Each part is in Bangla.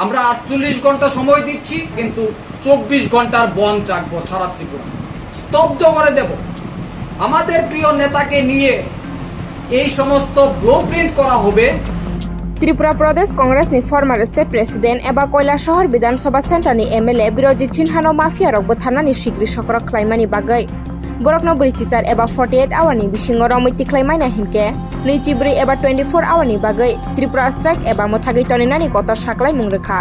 আমরা 48 ঘন্টা সময় দিচ্ছি, কিন্তু 24 ঘন্টার বন্ধ রাখবো সারা ত্রিপুরা, স্তব্ধ করে দেব। আমাদের প্রিয় নেতাকে নিয়ে এই সমস্ত ব্লুপ্রিন্ট করা হবে। त्रिपुरा प्रदेश कांग्रेसनि फर्मार स्टेट प्रेसिडेंट एबा কৈলাসহর विधानसभा सेन्टारनि एमएलए बिरजित सिन्हानो माफिया रक बwtharnani सिग्रि सकरक ख्लाइमानि बागै Rokno ब्रिटिचार एबा 48 आवारनि बिसिङाव रमैति ख्लाइमायना हिनके नैजिब्रै एबा 24 आवारनि बागै त्रिपुरा स्ट्राइक एबा मथागै तनिनानि गत साख्लाय मुंरोखा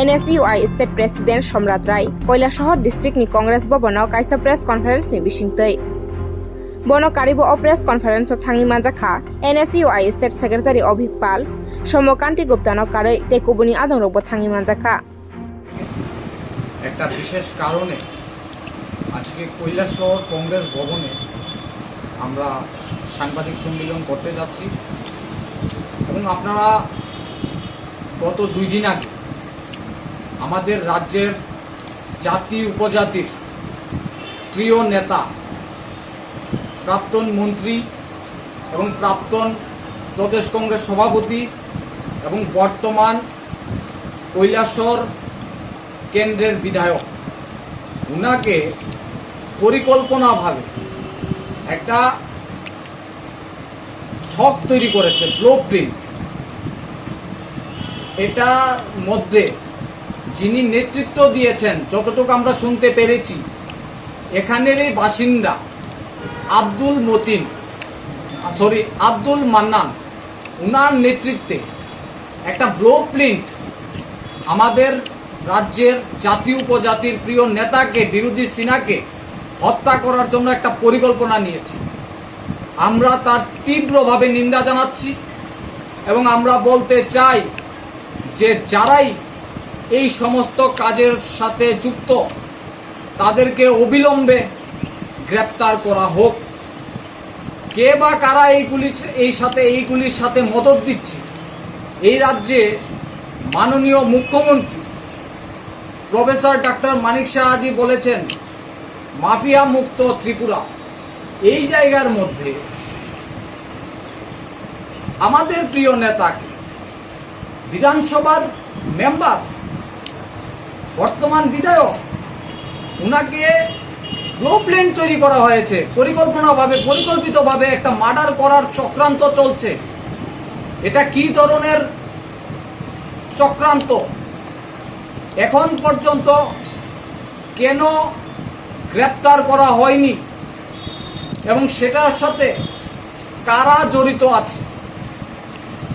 NSUI state president Samrat Rai Kailashahar डिस्ट्रिक्टनि कांग्रेस भवनाव कायसा प्रेस कन्फारेन्सनि बिसिंतै बनो कारिबो अ प्रेस कन्फारेन्सआव थाङि माजाखा NSUI state secretary Abhik Pal সমকান্তি গুপ্তানো কারে তেকুবনি আদংরব থাঙি মানজাকা একটা বিশেষ কারণে আজকে কৈলাসহর কংগ্রেস ভবনে আমরা সাংবাদিক সম্মেলন করতে যাচ্ছি এবং আপনারা গত 2 দিন আগে আমাদের রাজ্যের জাতি উপজাতির প্রিয় নেতা প্রাক্তন মন্ত্রী এবং প্রাক্তন প্রদেশ কংগ্রেস সভাপতি এবং বর্তমান কৈলাসহর কেন্দ্রের বিধায়ক উনাকে পরিকল্পনাভাবে একটা ছক তৈরি করেছে, ব্লুপ্রিন্ট। এটার মধ্যে যিনি নেতৃত্ব দিয়েছেন, যতটুকু আমরা শুনতে পেরেছি, এখানেরই বাসিন্দা আব্দুল মান্নান, উনার নেতৃত্বে একটা ব্লুপ্রিন্ট আমাদের রাজ্যের জাতীয় উপজাতির প্রিয় নেতাকে বিরোধী সিনহাকে হত্যা করার জন্য একটা পরিকল্পনা নিয়েছে। আমরা তার তীব্রভাবে নিন্দা জানাচ্ছি এবং আমরা বলতে চাই যে যারাই এই সমস্ত কাজের সাথে যুক্ত তাদেরকে অবিলম্বে গ্রেপ্তার করা হোক। কে বা কারা এইগুলির সাথে মদত দিচ্ছে, এই রাজ্যে মাননীয় মুখ্যমন্ত্রী প্রফেসর ডক্টর মানিক সাহাজি বলেছেন মাফিয়া মুক্ত ত্রিপুরা। এই জায়গার মধ্যে আমাদের প্রিয় নেতাকে, বিধানসভার মেম্বার, বর্তমান বিধায়ক, উনাকে ব্লুপ্রিন্ট তৈরি করা হয়েছে, পরিকল্পিতভাবে একটা মার্ডার করার চক্রান্ত চলছে। এটা কি ধরনের চক্রান্ত? এখন পর্যন্ত কেন গ্রেপ্তার করা হয়নি এবং সেটার সাথে কারা জড়িত আছে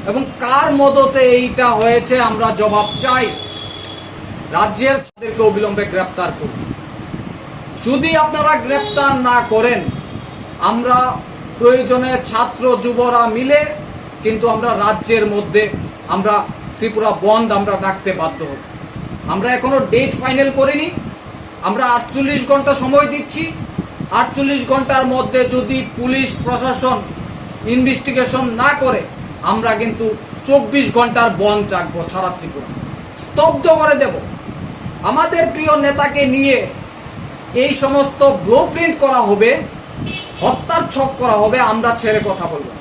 এবং কার মদতে এইটা হয়েছে, আমরা জবাব চাই। রাজ্যের তাদেরকে অবিলম্বে গ্রেপ্তার করুন। যদি আপনারা গ্রেপ্তার না করেন, আমরা প্রয়োজনে ছাত্র যুবরা মিলে কিন্তু আমরা রাজ্যের মধ্যে আমরা ত্রিপুরা বন্ধ আমরা ডাকতে বাধ্য হব। আমরা এখনো ডেট ফাইনাল করিনি, আমরা 48 ঘন্টা সময় দিচ্ছি। 48 ঘন্টার মধ্যে যদি পুলিশ প্রশাসন ইনভেস্টিগেশন না করে, আমরা কিন্তু 24 ঘন্টার বন্ধ রাখবো সারা ত্রিপুরা, স্তব্ধ করে দেব। আমাদের প্রিয় নেতাকে নিয়ে এই সমস্ত ব্লুপ্রিন্ট করা হবে, হত্যার ছক করা হবে, আমরা ছেড়ে কথা বলবো।